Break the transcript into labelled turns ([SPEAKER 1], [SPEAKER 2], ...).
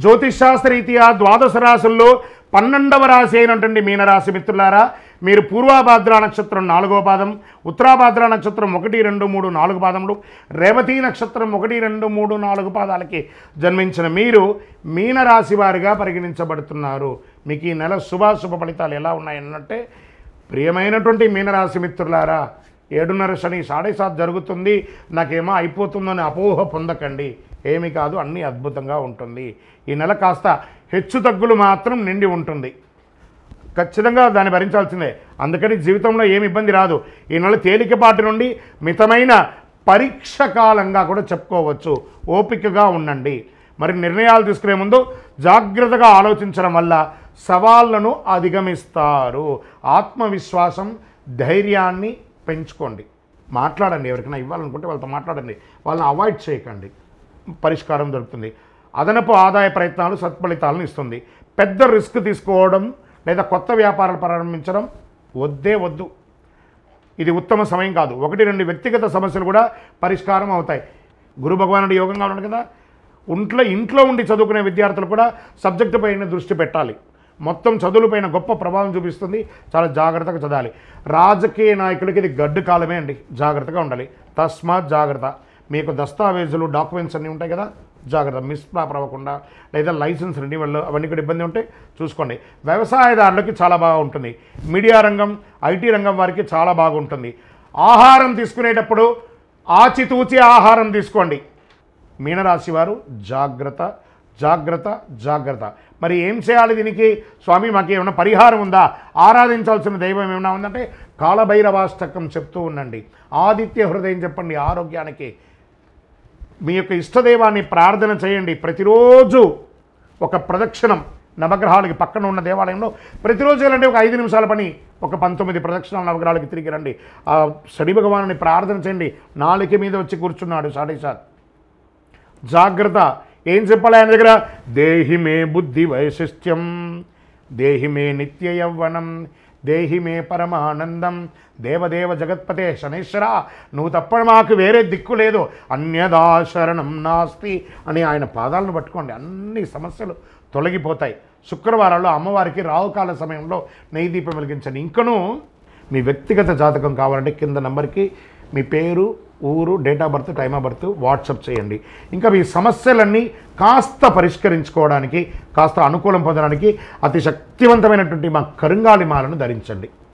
[SPEAKER 1] జ్యోతిషాస్త్రరీత్యా ద్వాదశ రాశుల్లో 12వ రాశి అయినటువంటి మీనరాశి మిత్రులారా, మీరు పూర్వాభాద్ర నక్షత్రం 4వ పాదం, ఉత్తరాభాద్ర నక్షత్రం 1, 2, 3, 4 పాదములు, రేవతి నక్షత్రం 1, 2, 3, 4 పాదాలకి జన్మించిన మీరు మీనరాశి వారిగా పరిగణించబడుతున్నారు. మీకు ఈ నెల శుభాశుభ ఫలితాలు ఎలా ఉన్నాయన్నట్టే, ప్రియమైనటువంటి మీనరాశి మిత్రులారా, 7.5 శని 7.5 జరుగుతుంది, నాకేమో అయిపోతుందని అపోహ పొందకండి. ఏమి కాదు, అన్నీ అద్భుతంగా ఉంటుంది. ఈ నెల కాస్త హెచ్చు తగ్గులు మాత్రం నిండి ఉంటుంది, ఖచ్చితంగా దాన్ని భరించాల్సిందే. అందుకని జీవితంలో ఏమి ఇబ్బంది రాదు. ఈ నెల తేలికపాటి నుండి మితమైన పరీక్ష కాలంగా కూడా చెప్పుకోవచ్చు. ఓపికగా ఉండండి. మరి నిర్ణయాలు తీసుకునే ముందు జాగ్రత్తగా ఆలోచించడం వల్ల సవాళ్లను అధిగమిస్తారు. ఆత్మవిశ్వాసం, ధైర్యాన్ని పెంచుకోండి. మాట్లాడండి, ఎవరికైనా ఇవ్వాలనుకుంటే వాళ్ళతో మాట్లాడండి, వాళ్ళని అవాయిడ్ చేయకండి, పరిష్కారం దొరుకుతుంది. అదనపు ఆదాయ ప్రయత్నాలు సత్ఫలితాలను ఇస్తుంది. పెద్ద రిస్క్ తీసుకోవడం లేదా కొత్త వ్యాపారాలు ప్రారంభించడం వద్దు. ఇది ఉత్తమ సమయం కాదు. 1, 2 వ్యక్తిగత సమస్యలు కూడా పరిష్కారం అవుతాయి. గురు భగవానుడి యోగంగా ఉన్నాడు కదా. ఇంట్లో ఉండి చదువుకునే విద్యార్థులు కూడా సబ్జెక్టు పైన దృష్టి పెట్టాలి. మొత్తం చదువులపైన గొప్ప ప్రభావం చూపిస్తుంది. చాలా జాగ్రత్తగా చదవాలి. రాజకీయ నాయకులకి ఇది గడ్డు కాలమే అండి, జాగ్రత్తగా ఉండాలి. తస్మాత్ జాగ్రత్త. మీకు దస్తావేజులు, డాక్యుమెంట్స్ అన్నీ ఉంటాయి కదా, జాగ్రత్త. మిస్ప్రాపర్ అవ్వకుండా, లేదా లైసెన్స్ రెన్యువల్ అవన్నీ కూడా ఇబ్బంది ఉంటే చూసుకోండి. వ్యవసాయదారులకి చాలా బాగా ఉంటుంది. మీడియా రంగం, ఐటీ రంగం వారికి చాలా బాగుంటుంది. ఆహారం తీసుకునేటప్పుడు ఆచితూచి ఆహారం తీసుకోండి. మీనరాశి వారు జాగ్రత్త జాగ్రత్త జాగ్రత్త. మరి ఏం చేయాలి దీనికి? స్వామి మాకు ఏమైనా పరిహారం ఉందా, ఆరాధించాల్సిన దైవం ఏమైనా ఉందంటే కాలభైరవాష్టకం చెప్తూ ఉండండి. ఆదిత్య హృదయం చెప్పండి ఆరోగ్యానికి. మీ యొక్క ఇష్టదైవాన్ని ప్రార్థన చేయండి. ప్రతిరోజు ఒక ప్రదక్షిణం నవగ్రహాలకి పక్కన ఉన్న దేవాలయంలో ప్రతిరోజు వెళ్ళండి. ఒక 5 నిమిషాల పని, ఒక 19 ప్రదక్షిణాలు నవగ్రహాలకి తిరిగి రండి. ఆ శని భగవానుని ప్రార్థన చేయండి. నాలుక మీద వచ్చి కూర్చున్నాడు 7.5. జాగ్రత్త. ఏం చెప్పాలి ఆయన దగ్గర? దేహి మే బుద్ధి వైశిష్ట్యం, దేహి మే నిత్య యవ్వనం, దేహి మే పరమానందం, దేవదేవ జగత్పతే శనేశ్వర, నువ్వు తప్ప మాకు వేరే దిక్కు లేదు, అన్యదా శరణం నాస్తి అని ఆయన పాదాలను పట్టుకోండి. అన్ని సమస్యలు తొలగిపోతాయి. శుక్రవారాల్లో అమ్మవారికి రావుకాల సమయంలో నెయ్యి దీపం వెలిగించండి. ఇంకనూ మీ వ్యక్తిగత జాతకం కావాలంటే కింద నంబర్కి మీ పేరు, ఊరు, date of birth, time of birth WhatsApp చేయండి. ఇంకా మీ సమస్యలన్నీ కాస్త పరిష్కరించుకోవడానికి, కాస్త అనుకూలం పొందడానికి అతి శక్తివంతమైనటువంటి మా కరుంగాలి మాలను ధరించండి.